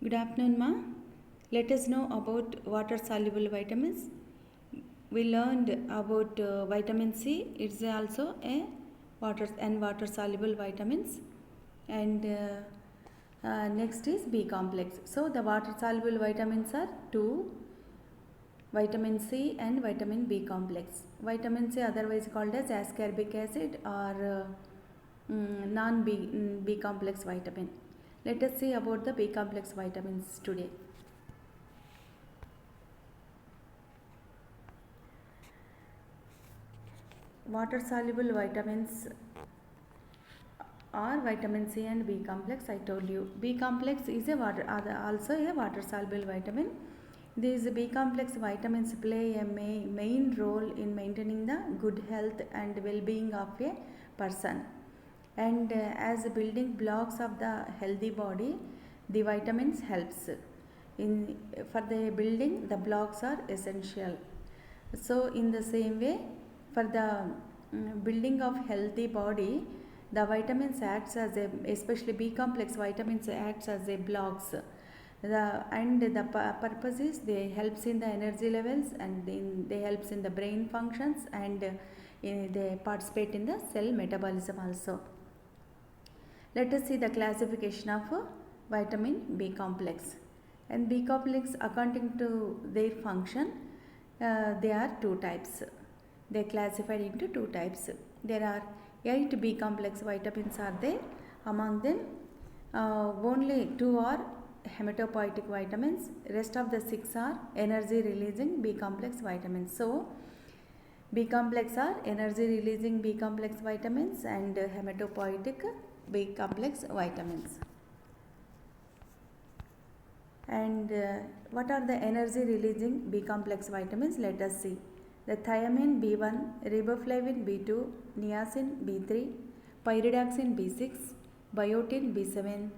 Good afternoon, ma. Let us know about water soluble vitamins. We learned about vitamin C. It's also a water soluble vitamins, and next is B complex. So the water soluble vitamins are two: vitamin C and vitamin B complex. Vitamin C, otherwise called as ascorbic acid or non-B complex vitamin. Let us see about the B complex vitamins today. Water soluble vitamins are vitamin C and B complex. I told you B complex is also a water soluble vitamin. These B complex vitamins play a main role in maintaining the good health and well-being of a person, and as building blocks of the healthy body, the vitamins helps in for the building. The blocks are essential. So in the same way, for the building of healthy body, the vitamins acts as a, especially B complex vitamins acts as a blocks. The purpose is they helps in the energy levels, and they helps in the brain functions, and they participate in the cell metabolism also. Let us see the classification of vitamin B complex. And B complex, according to their function, they are two types. They are classified into two types. There are 8 B complex vitamins are there. Among them, only 2 are hematopoietic vitamins. Rest of the 6 are energy releasing B complex vitamins. So B complex are energy releasing B complex vitamins and hematopoietic B complex vitamins. And what are the energy releasing B complex vitamins? Let us see. The thiamine B1, riboflavin B2, niacin B3, pyridoxine B6, biotin B7,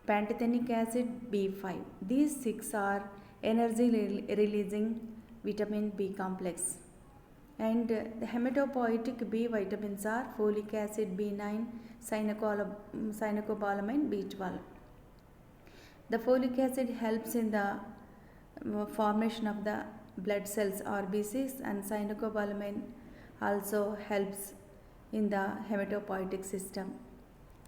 pantothenic acid B5. These 6 are energy releasing vitamin B complex. And the hematopoietic B vitamins are folic acid B9, cyanocobalamin B12. The folic acid helps in the formation of the blood cells RBCs, and cyanocobalamin also helps in the hematopoietic system.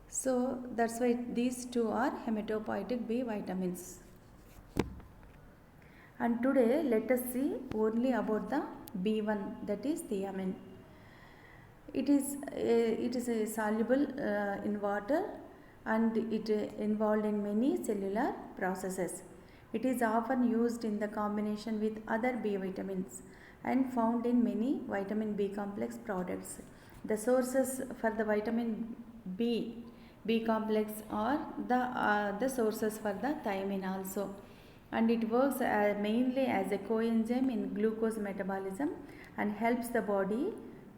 So that's why these two are hematopoietic B vitamins. And today let us see only about the B1, that is thiamine. It is soluble in water, and it involved in many cellular processes. It is often used in the combination with other B vitamins and found in many vitamin B complex products. The sources for the vitamin B complex are the sources for the thiamine also, and it works mainly as a coenzyme in glucose metabolism and helps the body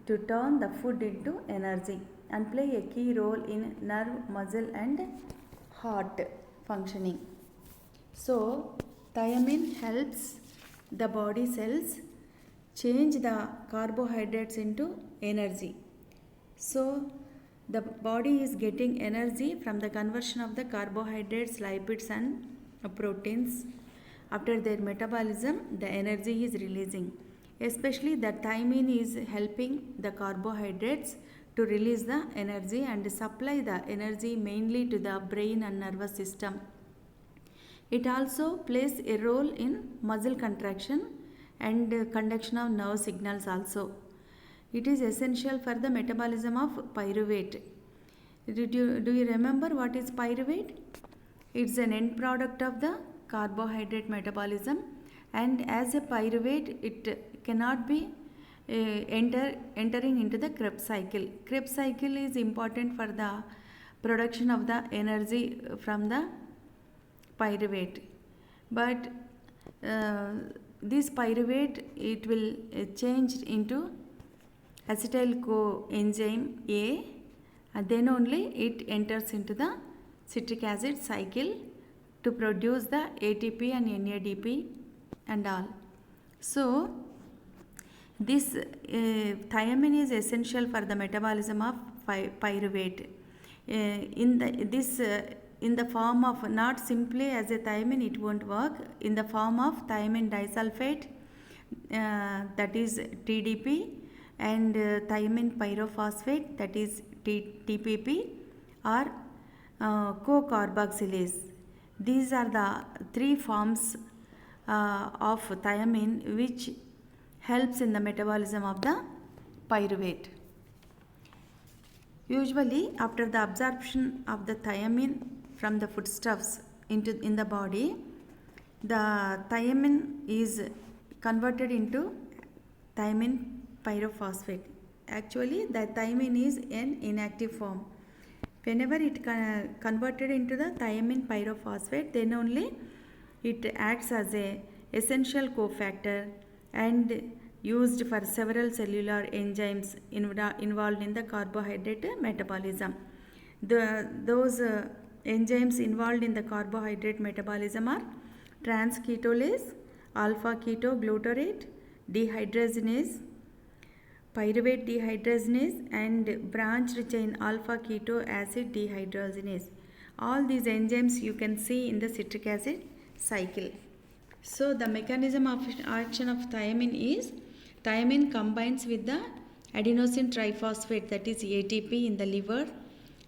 to turn the food into energy and play a key role in nerve, muscle and heart functioning. So thiamine helps the body cells change the carbohydrates into energy. So the body is getting energy from the conversion of the carbohydrates, lipids and proteins. After their metabolism, the energy is releasing. Especially the thiamine is helping the carbohydrates to release the energy and supply the energy mainly to the brain and nervous system. It also plays a role in muscle contraction and conduction of nerve signals also. It is essential for the metabolism of pyruvate. Do you remember what is pyruvate? It's an end product of the carbohydrate metabolism, and as a pyruvate it cannot be entering into the Krebs cycle. Krebs cycle is important for the production of the energy from the pyruvate, but this pyruvate, it will change into acetyl coenzyme A, and then only it enters into the citric acid cycle to produce the ATP and NADP and all. So this thiamine is essential for the metabolism of pyruvate. in the form of, not simply as a thiamine, it won't work. In the form of thiamine disulfate, that is TDP, and thiamine pyrophosphate, that is TPP, or co-carboxylase. These are the three forms of thiamine which helps in the metabolism of the pyruvate. Usually, after the absorption of the thiamine from the foodstuffs in the body, the thiamine is converted into thiamine pyrophosphate. Actually, the thiamine is an inactive form. Whenever it converted into the thiamine pyrophosphate, then only it acts as a essential cofactor and used for several cellular enzymes involved in the carbohydrate metabolism. Those enzymes involved in the carbohydrate metabolism are transketolase, alpha ketoglutarate, dehydrogenase, pyruvate dehydrogenase, and branched chain alpha keto acid dehydrogenase. All these enzymes you can see in the citric acid cycle. So the mechanism of action of thiamine is, thiamine combines with the adenosine triphosphate, that is ATP, in the liver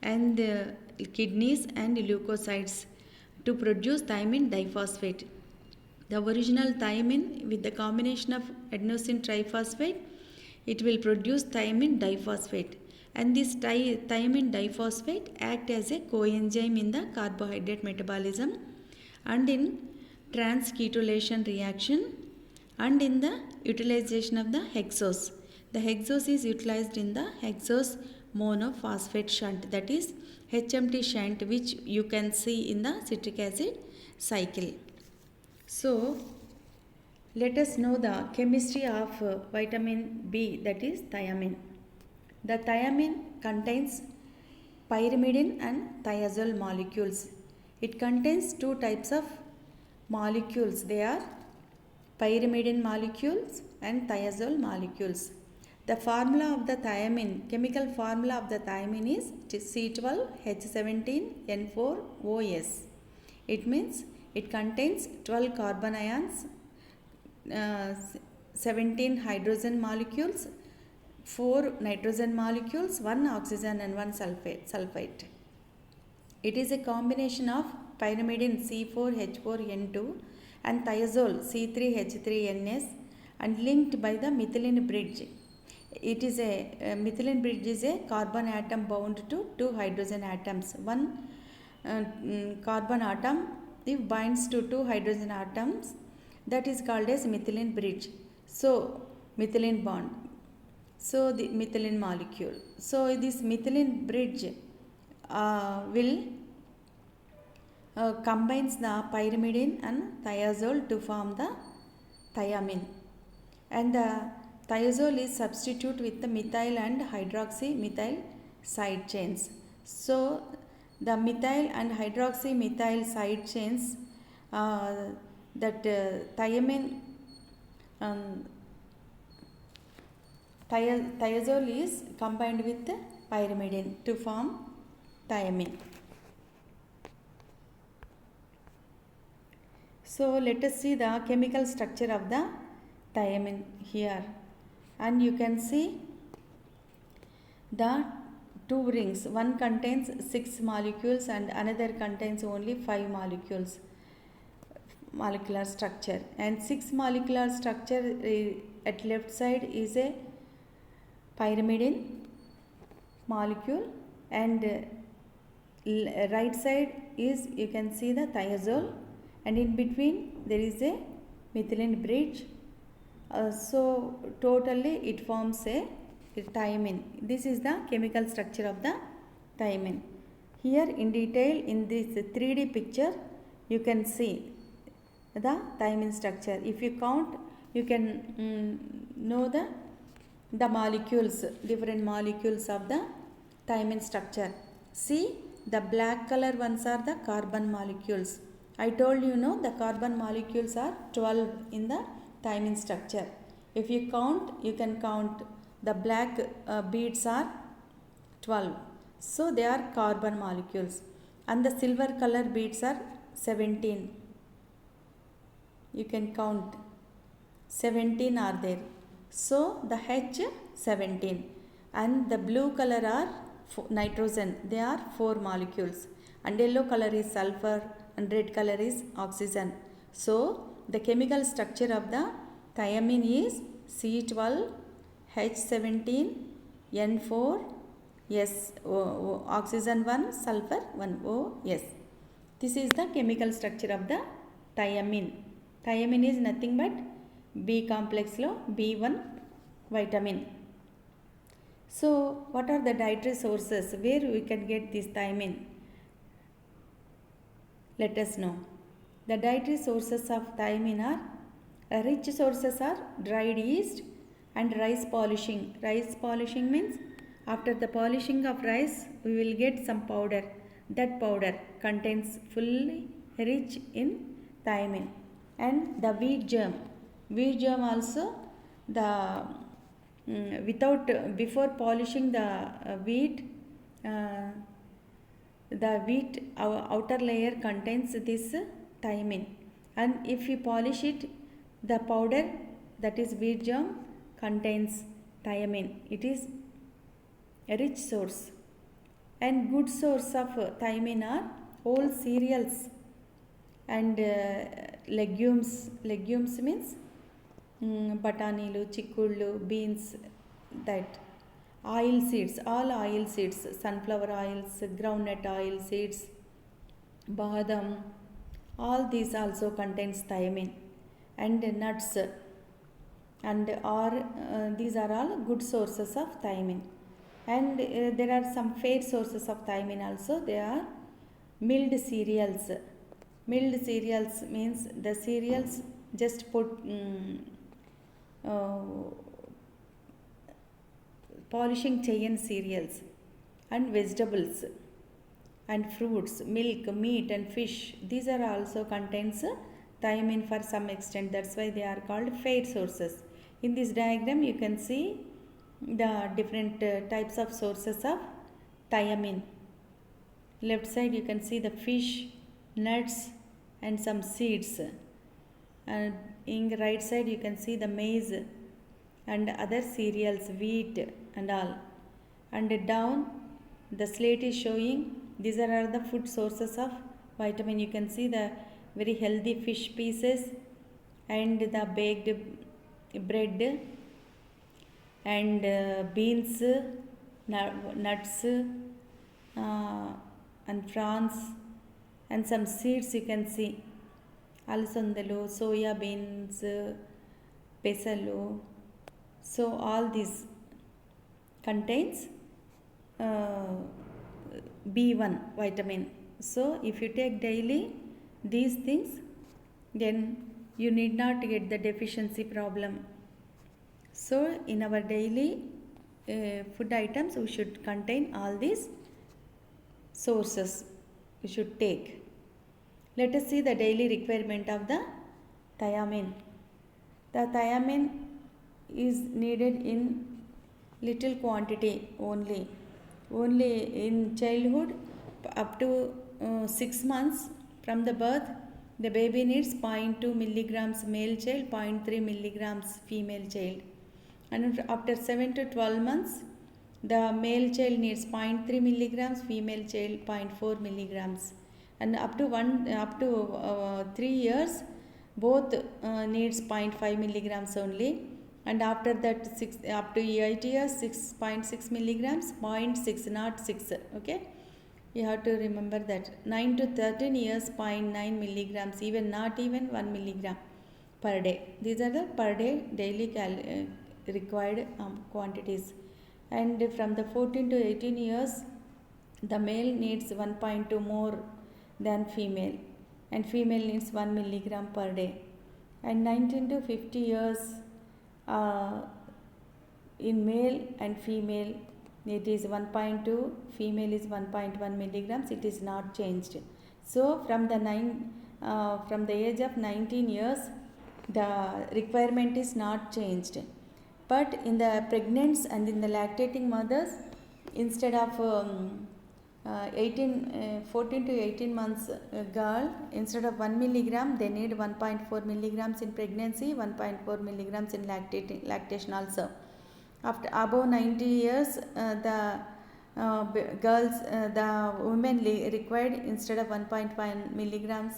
and the kidneys and leukocytes to produce thiamine diphosphate. The original thiamine with the combination of adenosine triphosphate, it will produce thiamine diphosphate, and this thiamine diphosphate act as a coenzyme in the carbohydrate metabolism and in transketolation reaction and in the utilization of the hexose. The hexose is utilized in the hexose monophosphate shunt, that is HMT shunt, which you can see in the citric acid cycle. So, let us know the chemistry of vitamin B, that is thiamine. The thiamine contains pyrimidine and thiazole molecules. It contains two types of molecules. They are pyrimidine molecules and thiazole molecules. The formula of the thiamine, chemical formula of the thiamine is C12H17N4OS. It means it contains 12 carbon ions, 17 hydrogen molecules, 4 nitrogen molecules, 1 oxygen and 1 sulfate. It is a combination of pyrimidine C4H4N2 and thiazole C3H3NS and linked by the methylene bridge. It is a methylene bridge is a carbon atom bound to 2 hydrogen atoms. One carbon atom, if binds to 2 hydrogen atoms, that is called as methylene bridge. So methylene bond. So the methylene molecule. So this methylene bridge will combines the pyrimidine and thiazole to form the thiamine, and the thiazole is substitute with the methyl and hydroxy methyl side chains. So the methyl and hydroxy methyl side chains, thiamine thiazole is combined with the pyrimidine to form thiamine. So let us see the chemical structure of the thiamine here, and you can see the two rings. One contains 6 molecules and another contains only 5 molecules. Molecular structure, and 6 molecular structure at left side is a pyrimidine molecule, and right side is, you can see the thiazole, and in between there is a methylene bridge. So totally it forms a thiamine. This is the chemical structure of the thiamine. Here in detail in this 3D picture you can see the thiamine structure. If you count, you can know the molecules, different molecules of the thiamine structure. See, the black color ones are the carbon molecules. I told you, the carbon molecules are 12 in the thiamine structure. If you count, you can count the black beads are 12. So they are carbon molecules. and the silver color beads are 17. You can count 17 are there. So the H 17, and the blue color are nitrogen, they are 4 molecules, and yellow color is sulfur and red color is oxygen. So the chemical structure of the thiamine is C12 H17 N4 S oxygen 1 sulfur 1 OS. This is the chemical structure of the thiamine. Thiamine is nothing but B complex lo B1 vitamin. So what are the dietary sources where we can get this thiamine? Let us know. The dietary sources of thiamine are rich sources are dried yeast and rice polishing. Rice polishing means after the polishing of rice we will get some powder. That powder contains fully rich in thiamine. And the wheat germ. Wheat germ also, the before polishing the wheat, our outer layer contains this thiamine, and if we polish it, the powder, that is wheat germ, contains thiamine. It is a rich source. And good source of thiamine are whole cereals and legumes. Legumes means batanilu, chikkudlu, beans, that. Oil seeds, all oil seeds, sunflower oils, groundnut oil seeds, badam, all these also contains thiamine. And nuts, and these are all good sources of thiamine. And there are some fair sources of thiamine also. They are milled cereals. Milled cereals means the cereals just put polishing chain cereals, and vegetables and fruits, milk, meat and fish. These are also contains thiamine for some extent. That's why they are called fair sources. In this diagram you can see the different types of sources of thiamine. Left side you can see the fish, nuts and some seeds, and in the right side you can see the maize and other cereals, wheat and all. And down the slate is showing these are the food sources of vitamin. You can see the very healthy fish pieces and the baked bread and beans, nuts and prawns and some seeds you can see. Alsandalu, soya beans, pesalu. So all these contains B1 vitamin. So if you take daily these things, then you need not get the deficiency problem. So in our daily food items we should contain all these sources we should take. Let us see the daily requirement of the thiamine. The thiamine is needed in little quantity only. Only in childhood up to 6 months from the birth, the baby needs 0.2 milligrams male child, 0.3 milligrams female child. And after 7 to 12 months, the male child needs 0.3 milligrams, female child 0.4 milligrams. And up to 3 years, both needs 0.5 milligrams only. And after that up to 8 years 6.6 milligrams, 0.6 not 6. Okay, you have to remember that. 9 to 13 years 0.9 milligrams, even not even 1 milligram per day. These are the per day daily required quantities. And from the 14 to 18 years, the male needs 1.2 more than female, and female needs 1 milligram per day. And 19 to 50 years, in male and female it is 1.2, female is 1.1 milligrams. It is not changed. So from the age of 19 years, the requirement is not changed. But in the pregnant and in the lactating mothers, instead of 14 to 18 months girl, instead of 1 milligram they need 1.4 milligrams in pregnancy, 1.4 milligrams in lactation also. After above 90 years, the women required, instead of 1.5 milligrams,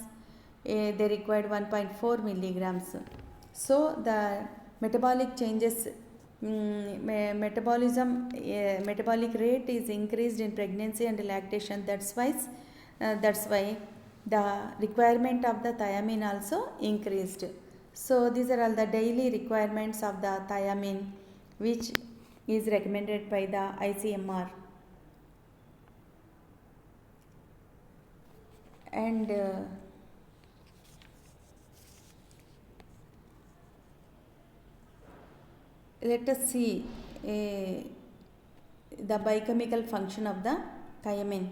they required 1.4 milligrams. So the metabolic changes, metabolic rate is increased in pregnancy and lactation. That's why the requirement of the thiamine also increased. So these are all the daily requirements of the thiamine, which is recommended by the ICMR. And let us see the biochemical function of the thiamine.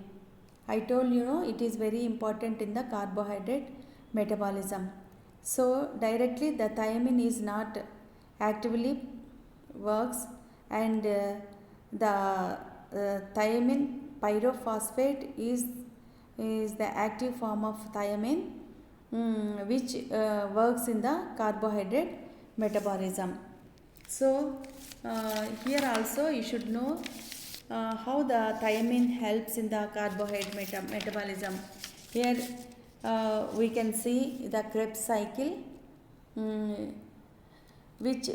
I told you it is very important in the carbohydrate metabolism. So directly the thiamine is not actively works, and the thiamine pyrophosphate is the active form of thiamine, which works in the carbohydrate metabolism. So here also you should know how the thiamine helps in the carbohydrate metabolism. Here we can see the Krebs cycle, which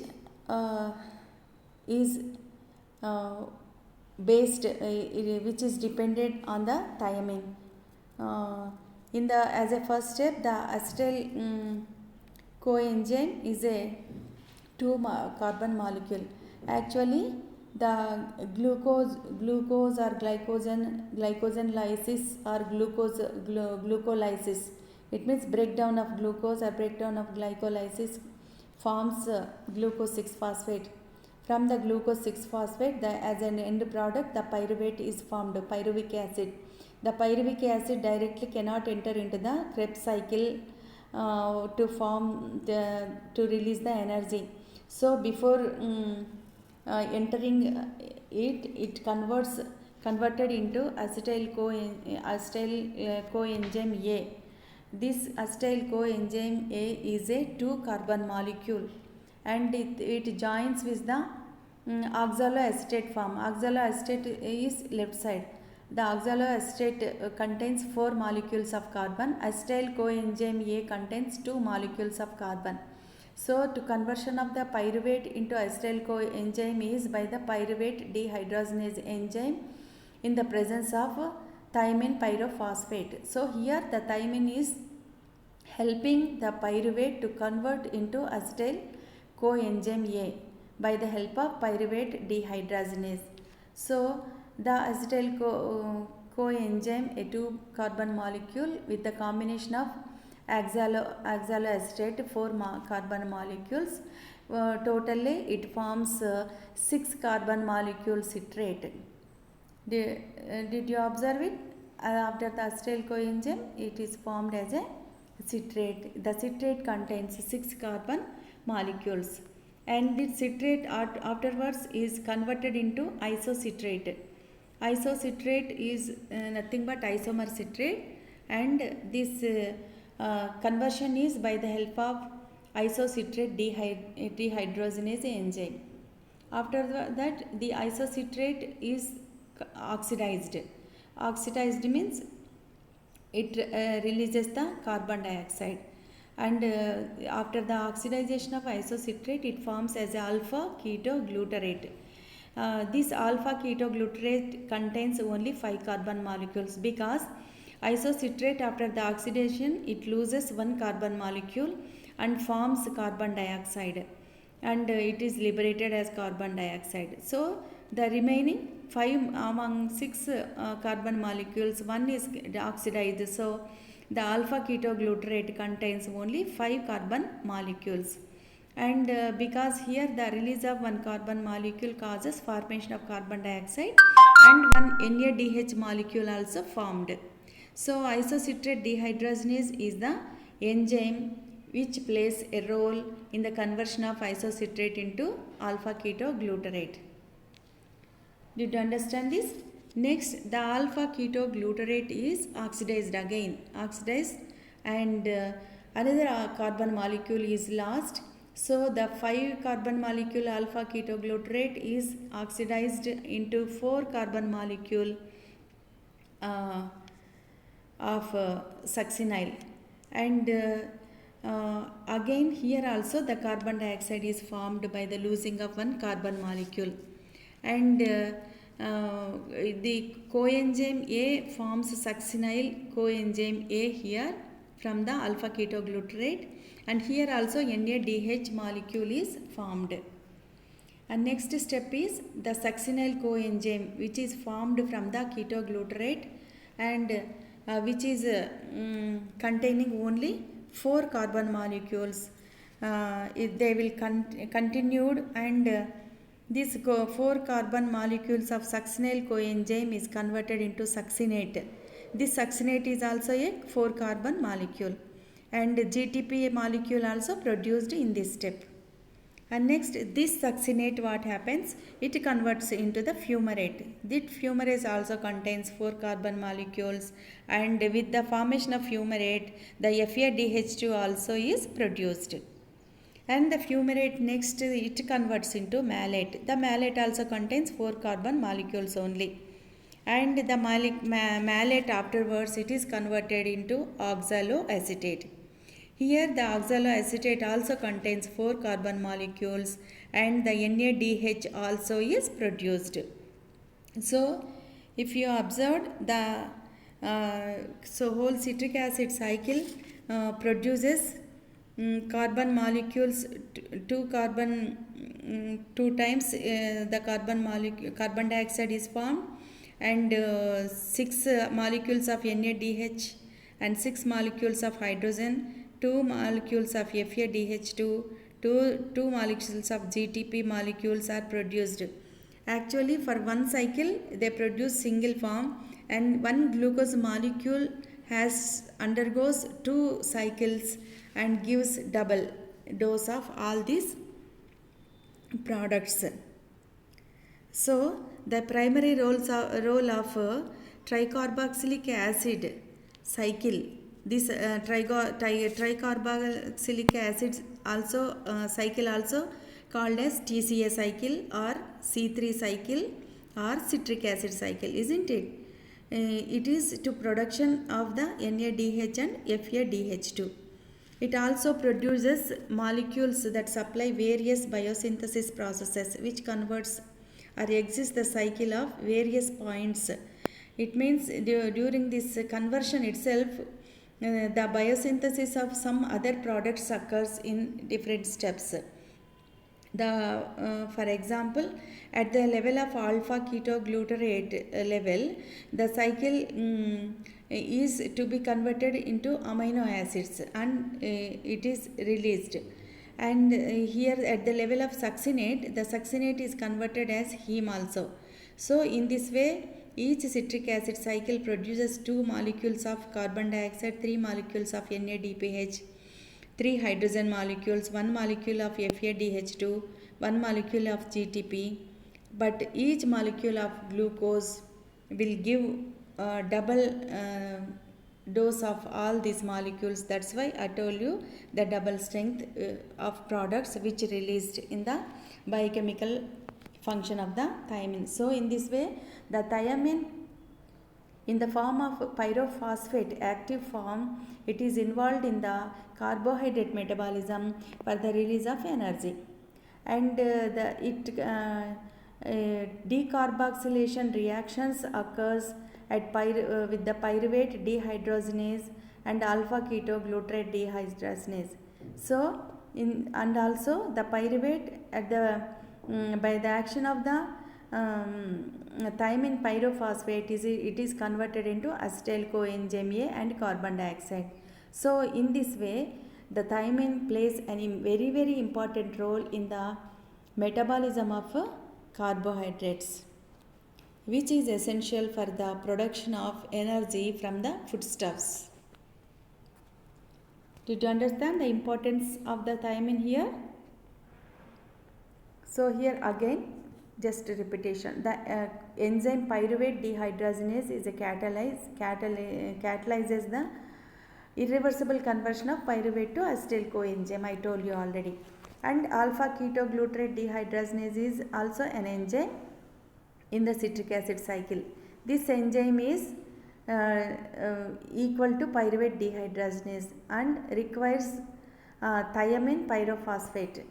is which is dependent on the thiamine. As a first step, the acetyl coenzyme is a 2-carbon molecule. Actually, the glucose or glycogen lysis or glucolysis, it means breakdown of glucose or breakdown of glycolysis forms glucose 6-phosphate. From the glucose 6-phosphate, as an end product, the pyruvate is formed, pyruvic acid. The pyruvic acid directly cannot enter into the Krebs cycle to release the energy. So before entering it converted into acetyl coenzyme A. This acetyl coenzyme A is a 2-carbon molecule, and it joins with the oxaloacetate form. Oxaloacetate is left side. The oxaloacetate contains 4 molecules of carbon. Acetyl coenzyme A contains 2 molecules of carbon. So to conversion of the pyruvate into acetyl coenzyme is by the pyruvate dehydrogenase enzyme in the presence of thiamine pyrophosphate. So here the thiamine is helping the pyruvate to convert into acetyl coenzyme A by the help of pyruvate dehydrogenase. So the acetyl coenzyme, a 2-carbon molecule with the combination of oxaloacetate, 4 carbon molecules, totally it forms 6-carbon molecule citrate. Did you observe it? After the acetyl coenzyme, it is formed as a citrate. The citrate contains 6 carbon molecules, and this citrate afterwards is converted into isocitrate. Isocitrate is nothing but isomer citrate, and this conversion is by the help of isocitrate dehydrogenase enzyme. After that, the isocitrate is oxidized. Oxidized means it releases the carbon dioxide, and after the oxidization of isocitrate, it forms as alpha ketoglutarate. This alpha ketoglutarate contains only 5 carbon molecules, because isocitrate, after the oxidation, it loses 1 carbon molecule and forms carbon dioxide, and it is liberated as carbon dioxide. So the remaining 5 among 6 carbon molecules, 1 is oxidized. So the alpha ketoglutarate contains only 5 carbon molecules, and because here the release of 1 carbon molecule causes formation of carbon dioxide, and 1 NADH molecule also formed. So isocitrate dehydrogenase is the enzyme which plays a role in the conversion of isocitrate into alpha ketoglutarate. Did you understand this? Next, the alpha ketoglutarate is oxidized again, and another carbon molecule is lost. So the 5 carbon molecule alpha ketoglutarate is oxidized into 4 carbon molecule uh, of succinyl, and again here also the carbon dioxide is formed by the losing of one carbon molecule, and the coenzyme A forms succinyl coenzyme A here from the alpha ketoglutarate, and here also NADH molecule is formed. And next step is the succinyl coenzyme, which is formed from the ketoglutarate, and which is containing only 4 carbon molecules. They will continued, and these 4 carbon molecules of succinyl coenzyme is converted into succinate. This succinate is also a 4 carbon molecule, and GTP molecule also produced in this step. And next, this succinate, what happens? It converts into the fumarate. This fumarate also contains 4 carbon molecules, and with the formation of fumarate, the FADH2 also is produced. And the fumarate next, it converts into malate. The malate also contains 4 carbon molecules only. And the malate afterwards, it is converted into oxaloacetate. Here the oxaloacetate also contains 4 carbon molecules, and the NADH also is produced. So if you observed the whole citric acid cycle produces carbon molecules, 2 times the carbon dioxide is formed, and 6 molecules of NADH and 6 molecules of hydrogen, 2 molecules of FADH2, 2 molecules of GTP molecules are produced. Actually, for one cycle they produce single form, and one glucose molecule undergoes 2 cycles and gives double dose of all these products. So the primary role of tricarboxylic acid cycle, this tricarboxylic acid also cycle also called as TCA cycle or C3 cycle or citric acid cycle, isn't it? It is to production of the NADH and FADH2. It also produces molecules that supply various biosynthesis processes which converts or exits the cycle of various points. It means during this conversion itself, the biosynthesis of some other products occurs in different steps. For example, at the level of alpha ketoglutarate level, the cycle is to be converted into amino acids, and it is released. And here at the level of succinate, the succinate is converted as heme also. So in this way, each citric acid cycle produces 2 molecules of carbon dioxide, 3 molecules of NADPH, 3 hydrogen molecules, 1 molecule of FADH2, 1 molecule of GTP, but each molecule of glucose will give double dose of all these molecules. That's why I told you the double strength of products which released in the biochemical function of the thiamine. So in this way, the thiamine in the form of pyrophosphate active form, it is involved in the carbohydrate metabolism for the release of energy, and decarboxylation reactions occurs at with the pyruvate dehydrogenase and alpha ketoglutarate dehydrogenase. So and also the pyruvate at the by the action of the thiamine pyrophosphate it is converted into acetyl coenzyme A and carbon dioxide. So in this way, the thiamine plays a very, very important role in the metabolism of carbohydrates, which is essential for the production of energy from the foodstuffs. Did you understand the importance of the thiamine here? So here again, Just a repetition. The enzyme pyruvate dehydrogenase is a catalyzes the irreversible conversion of pyruvate to acetyl coenzyme. I told you already. And alpha ketoglutarate dehydrogenase is also an enzyme in the citric acid cycle. This enzyme is equal to pyruvate dehydrogenase and requires thiamine pyrophosphate.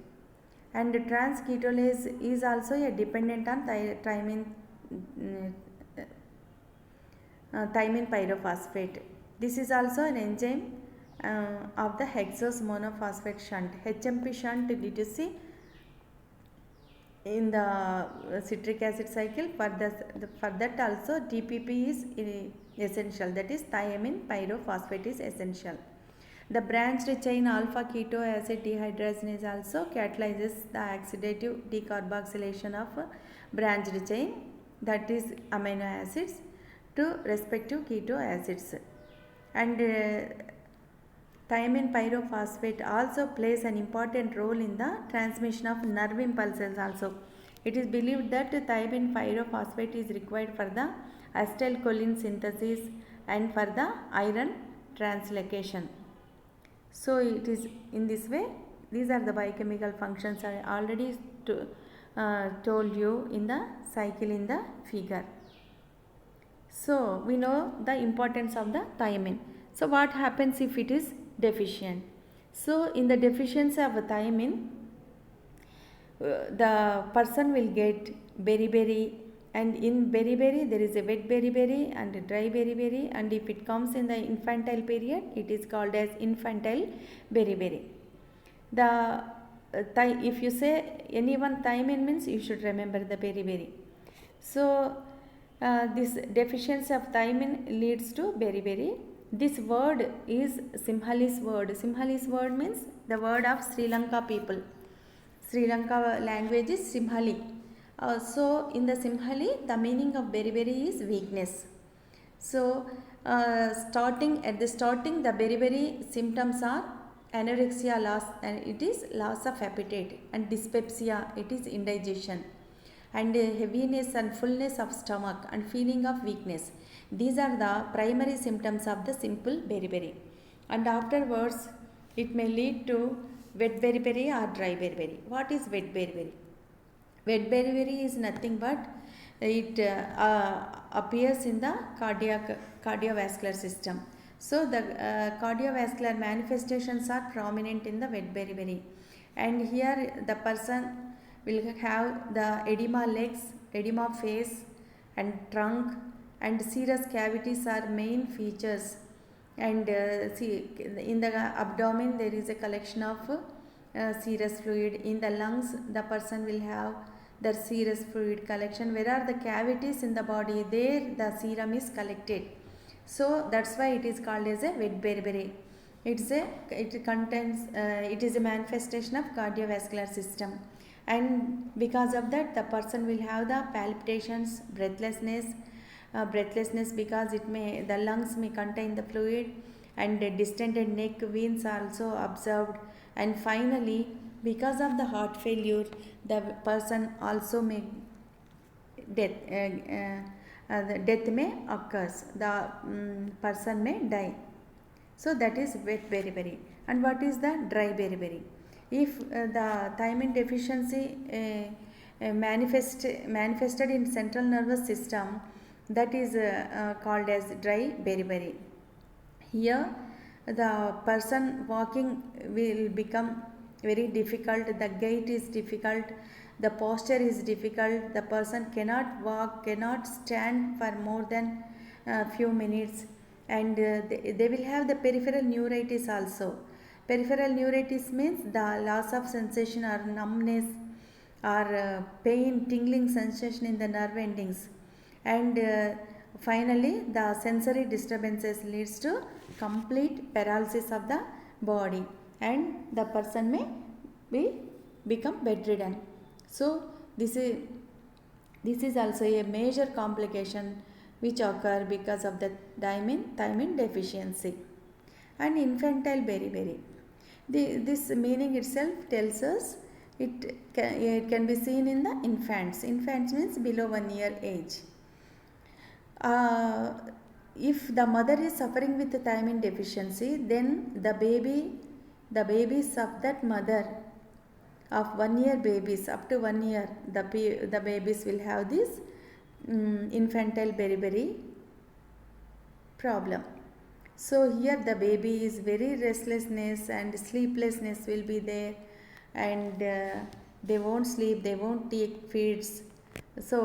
And trans ketolase is also a dependent on thiamine pyrophosphate. This is also an enzyme of the hexose monophosphate shunt. HMP shunt did you see in the citric acid cycle? For that also TPP is essential, that is thiamine pyrophosphate is essential. The branched chain alpha keto acid dehydrogenase also catalyzes the oxidative decarboxylation of branched chain, that is amino acids, to respective keto acids. And thiamine pyrophosphate also plays an important role in the transmission of nerve impulses also. It is believed that thiamine pyrophosphate is required for the acetylcholine synthesis and for the iron translocation. So it is in this way. These are the biochemical functions I already told you in the cycle in the figure. So we know the importance of the thiamine. So what happens if it is deficient? So in the deficiency of thiamine, the person will get beriberi, and in beriberi there is a wet beriberi and a dry beriberi, and if it comes in the infantile period it is called as infantile beriberi. The if you say anyone thiamine means you should remember the beriberi. So this deficiency of thiamine leads to beriberi. This word is Sinhalese word. Sinhalese word means the word of Sri Lanka people. Sri Lanka language is Sinhali. So in the Sinhali, the meaning of beriberi is weakness. So at the starting the beriberi symptoms are anorexia loss, and it is loss of appetite, and dyspepsia, it is indigestion, and heaviness and fullness of stomach and feeling of weakness. These are the primary symptoms of the simple beriberi, and afterwards it may lead to wet beriberi or dry beriberi. What is wet beriberi? Wet beriberi is nothing but it appears in the cardiovascular system. So the cardiovascular manifestations are prominent in the wet beriberi, and here the person will have the edema legs, edema face and trunk, and serous cavities are main features. And see, in the abdomen there is a collection of serous fluid. In the lungs the person will have the serous fluid collection. Where are the cavities in the body, there the serum is collected. So that's why it is called as a wet beriberi. It is a manifestation of cardiovascular system, and because of that the person will have the palpitations, breathlessness because the lungs may contain the fluid, and distended neck veins are also observed, and finally because of the heart failure the person also may death may occurs, the person may die. So that is wet beriberi. And what is the dry beriberi? If the thiamine deficiency manifested in central nervous system, that is called as dry beriberi. Here the person walking will become very difficult, the gait is difficult, the posture is difficult, the person cannot walk, cannot stand for more than a few minutes, and they will have the peripheral neuritis also. Peripheral neuritis means the loss of sensation or numbness or pain, tingling sensation in the nerve endings, and finally the sensory disturbances leads to complete paralysis of the body, and the person may become bedridden. So this is also a major complication which occur because of the thiamine deficiency. And infantile beriberi, this meaning itself tells us It can be seen in the infants. Infants means below 1 year age. If the mother is suffering with thiamine deficiency, then the babies of that mother of 1 year babies up to 1 year, the babies will have this infantile beriberi problem. So here the baby is very restlessness and sleeplessness will be there, and they won't sleep, they won't take feeds. So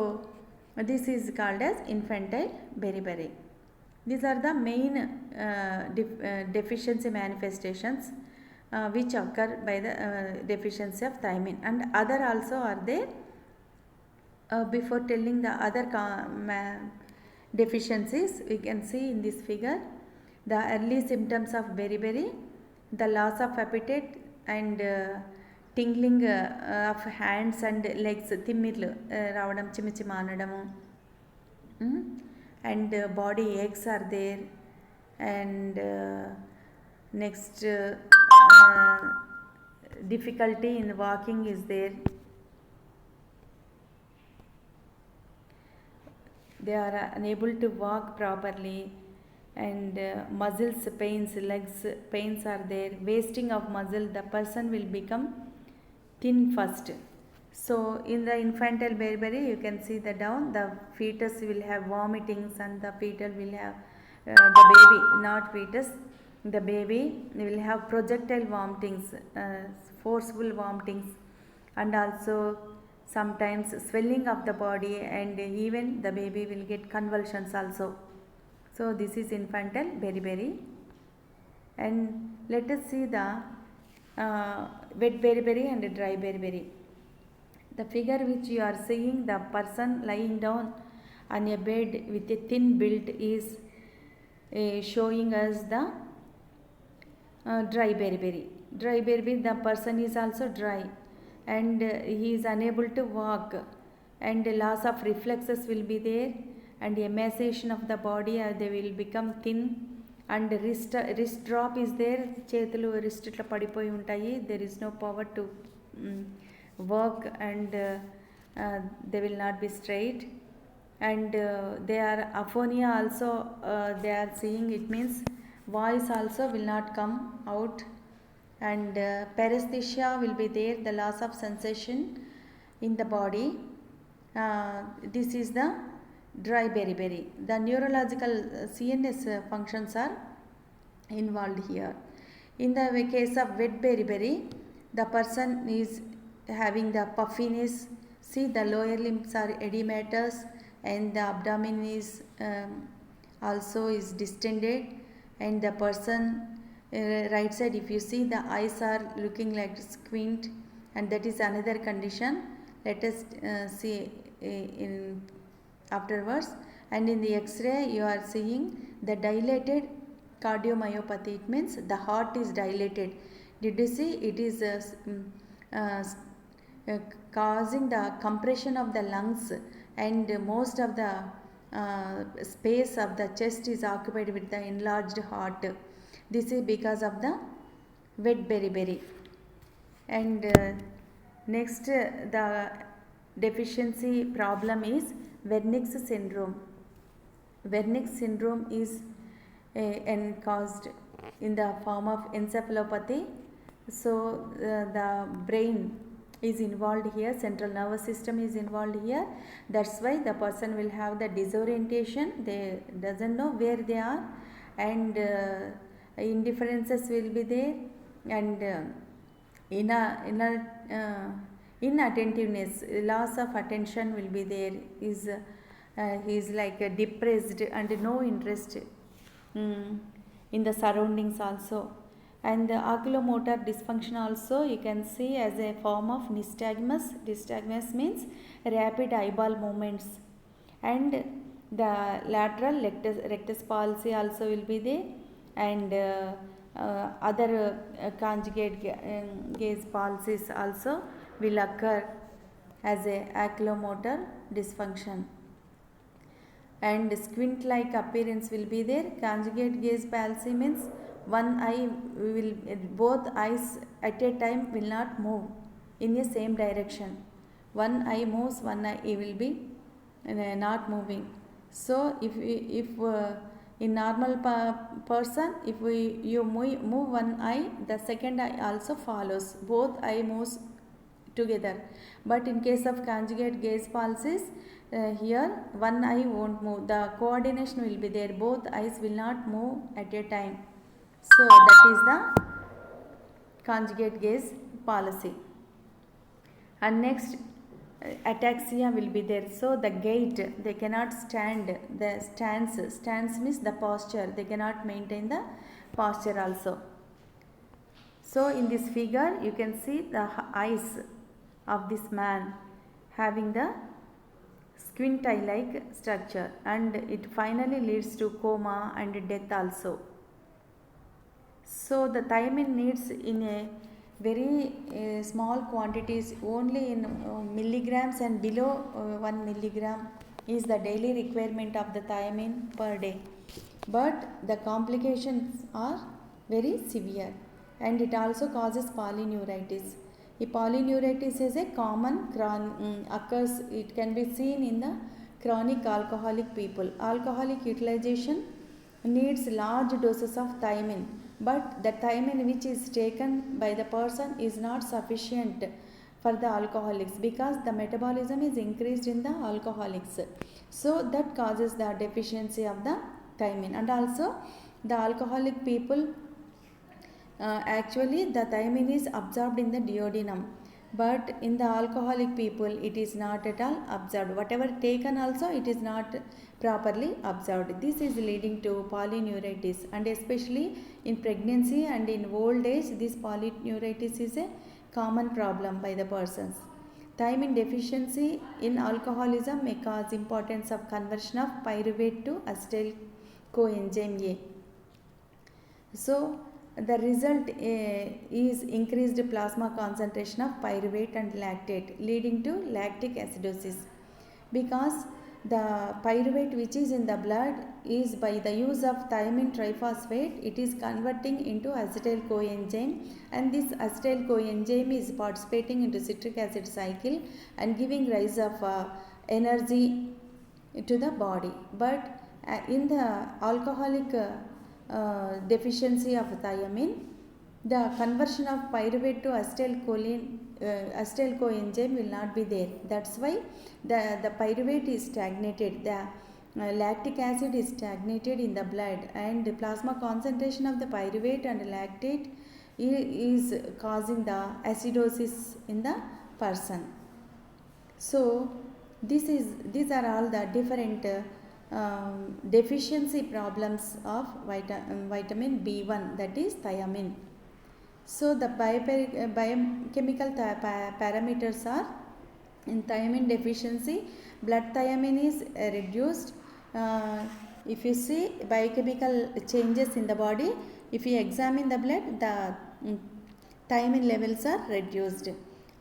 this is called as infantile beriberi. These are the main deficiency manifestations which occur by the deficiency of thiamine, and other also are there. Before telling the other deficiencies, we can see in this figure the early symptoms of beriberi, the loss of appetite and tingling of hands and legs, తిమ్మిర్లు రావడం, చిమిచిమ అనడము, and body aches are there, and next difficulty in walking is there. They are unable to walk properly, and muscles pains, legs pains are there, wasting of muscle, the person will become thin first. So in the infantile beriberi you can see the down, the fetus will have vomitings, and the fetal will have the baby, not fetus, the baby will have projectile vomitings, forceful vomitings, and also sometimes swelling of the body, and even the baby will get convulsions also. So this is infantile beriberi. And let us see the wet beriberi and dry beriberi. The figure which you are seeing, the person lying down on a bed with a thin build is showing us the dry beriberi. Dry beriberi, the person is also dry, and he is unable to walk, and loss of reflexes will be there, and emaciation of the body, they will become thin, and wrist drop is there, చేతులు wrist ఇట్లా పడిపోయి ఉంటాయి, there is no power to work, and they will not be straight, and they are aphonia also, they are seeing, it means voice also will not come out, and paresthesia will be there, the loss of sensation in the body. This is the dry beriberi. The neurological CNS functions are involved here. In the case of wet beriberi, the person is having the puffiness, see the lower limbs are edematous, and the abdomen is also is distended, and the person right side, if you see, the eyes are looking like squint, and that is another condition. Let us see in afterwards. And in the X-ray you are seeing the dilated cardiomyopathy, it means the heart is dilated. Did you see? It is causing the compression of the lungs, and most of the space of the chest is occupied with the enlarged heart. This is because of the wet beriberi. And next the deficiency problem is Wernicke's syndrome. Wernicke's syndrome is caused in the form of encephalopathy. So the brain is involved here, central nervous system is involved here, that's why the person will have the disorientation, they doesn't know where they are, and indifferences will be there, and inattentiveness, loss of attention will be there, he is like depressed and no interest in the surroundings also. And the oculomotor dysfunction also you can see as a form of nystagmus. Nystagmus means rapid eyeball movements, and the lateral rectus palsy also will be there, and other conjugate gaze palsies also will occur as a oculomotor dysfunction, and squint like appearance will be there. Conjugate gaze palsy means one eye will, both eyes at a time will not move, in a same direction. One eye moves, one eye will be not moving. So if in normal person, if you move one eye, the second eye also follows, both eye moves together. But in case of conjugate gaze palsies, here one eye won't move, the coordination will be there, both eyes will not move at a time. So that is the conjugate gaze palsy. And next, ataxia will be there. So the gait, they cannot stand, the stance means the posture, they cannot maintain the posture also. So in this figure you can see the eyes of this man having the squint eye like structure, and it finally leads to coma and death also. So the thiamine needs in a very small quantities, only in milligrams and below 1 milligram is the daily requirement of the thiamine per day. But the complications are very severe, and it also causes polyneuritis. Polyneuritis is a common occurs, it can be seen in the chronic alcoholic people. Alcoholic utilization needs large doses of thiamine, but the thiamine which is taken by the person is not sufficient for the alcoholics, because the metabolism is increased in the alcoholics. So that causes the deficiency of the thiamine. And also the alcoholic people, actually the thiamine is absorbed in the duodenum, but in the alcoholic people it is not at all absorbed. Whatever taken also, it is not properly absorbed. This is leading to polyneuritis, and especially in pregnancy and in old age, this polyneuritis is a common problem by the persons. Thiamine deficiency in alcoholism may cause importance of conversion of pyruvate to acetyl coenzyme A. So the result is increased plasma concentration of pyruvate and lactate, leading to lactic acidosis, because the pyruvate which is in the blood is, by the use of thiamine triphosphate, it is converting into acetyl coenzyme, and this acetyl coenzyme is participating into citric acid cycle and giving rise of energy to the body. But in the alcoholic deficiency of thiamine, the conversion of pyruvate to acetyl coenzyme will not be there. That's why the pyruvate is stagnated, the lactic acid is stagnated in the blood, and the plasma concentration of the pyruvate and lactate is causing the acidosis in the person. So these are all the different deficiency problems of vitamin B1, that is thiamine. So the biochemical parameters are, in thiamine deficiency, blood thiamine is reduced. If you see biochemical changes in the body, if you examine the blood, the thiamine levels are reduced.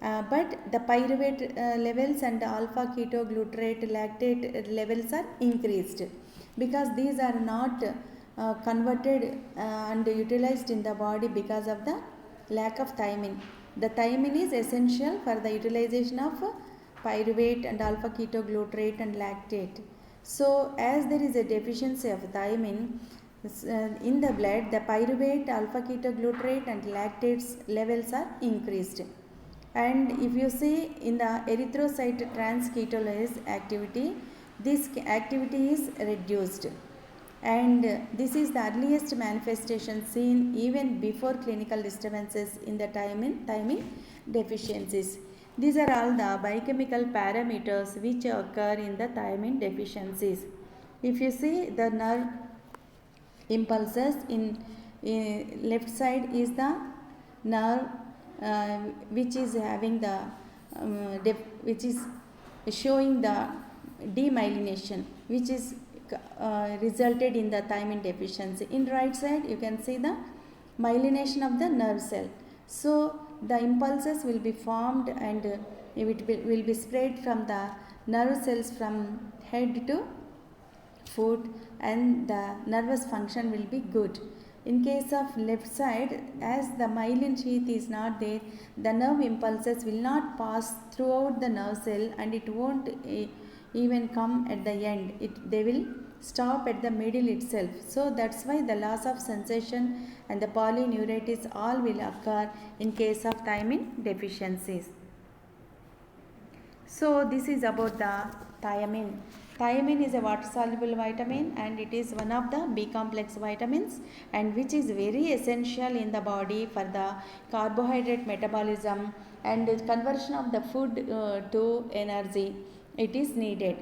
But the pyruvate levels and alpha ketoglutarate lactate levels are increased, because these are not converted and utilized in the body because of the lack of thiamine. The thiamine is essential for the utilization of pyruvate and alpha ketoglutarate and lactate. So as there is a deficiency of thiamine in the blood, the pyruvate, alpha ketoglutarate and lactates levels are increased. And if you see in the erythrocyte transketolase activity, this activity is reduced, and this is the earliest manifestation seen even before clinical disturbances in the thiamine deficiencies. These are all the biochemical parameters which occur in the thiamine deficiencies. If you see the nerve impulses, in left side is the nerve which is having the which is showing the demyelination, which is resulted in the thiamine deficiency. In right side you can see the myelination of the nerve cell. So the impulses will be formed, and it will be spread from the nerve cells from head to foot, and the nervous function will be good. In case of left side, as the myelin sheath is not there, the nerve impulses will not pass throughout the nerve cell, and it won't even come at the end. They will stop at the middle itself. So that's why the loss of sensation and the polyneuritis all will occur in case of thiamine deficiencies. So this is about the thiamine. Thiamine is a water soluble vitamin, and it is one of the B complex vitamins, and which is very essential in the body for the carbohydrate metabolism and conversion of the food to energy. It is needed.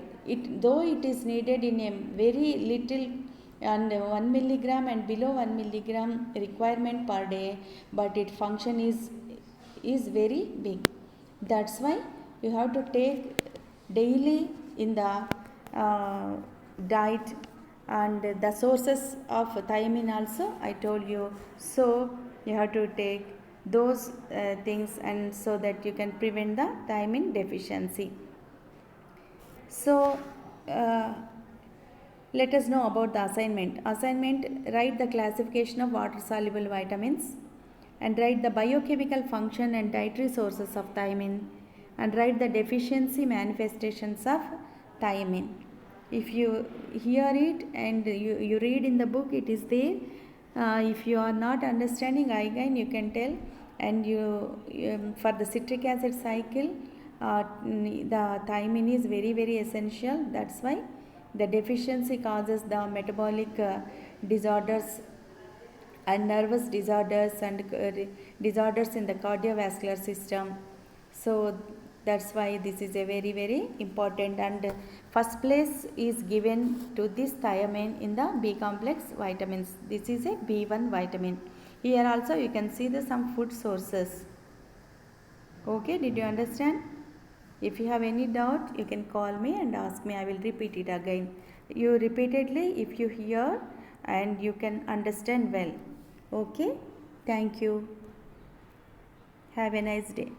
Though it is needed in a very little and 1 milligram and below 1 milligram requirement per day, but its function is very big. That's why you have to take daily in the diet, and the sources of thiamine also I told you. So you have to take those things, and so that you can prevent the thiamine deficiency. So let us know about the assignment. Write the classification of water soluble vitamins, and write the biochemical function and dietary sources of thiamine, and write the deficiency manifestations of thiamine. If you hear it and you read in the book, it is there. If you are not understanding, again you can tell. And you for the citric acid cycle, the thiamine is very very essential. That's why the deficiency causes the metabolic disorders and nervous disorders and disorders in the cardiovascular system. So that's why this is a very very important, and first place is given to this thiamine in the B complex vitamins. This is a B1 vitamin. Here also you can see the some food sources. Okay, did you understand? If you have any doubt, you can call me and ask me. I will repeat it again. You repeatedly, if you hear and you can understand well. Okay, thank you. Have a nice day.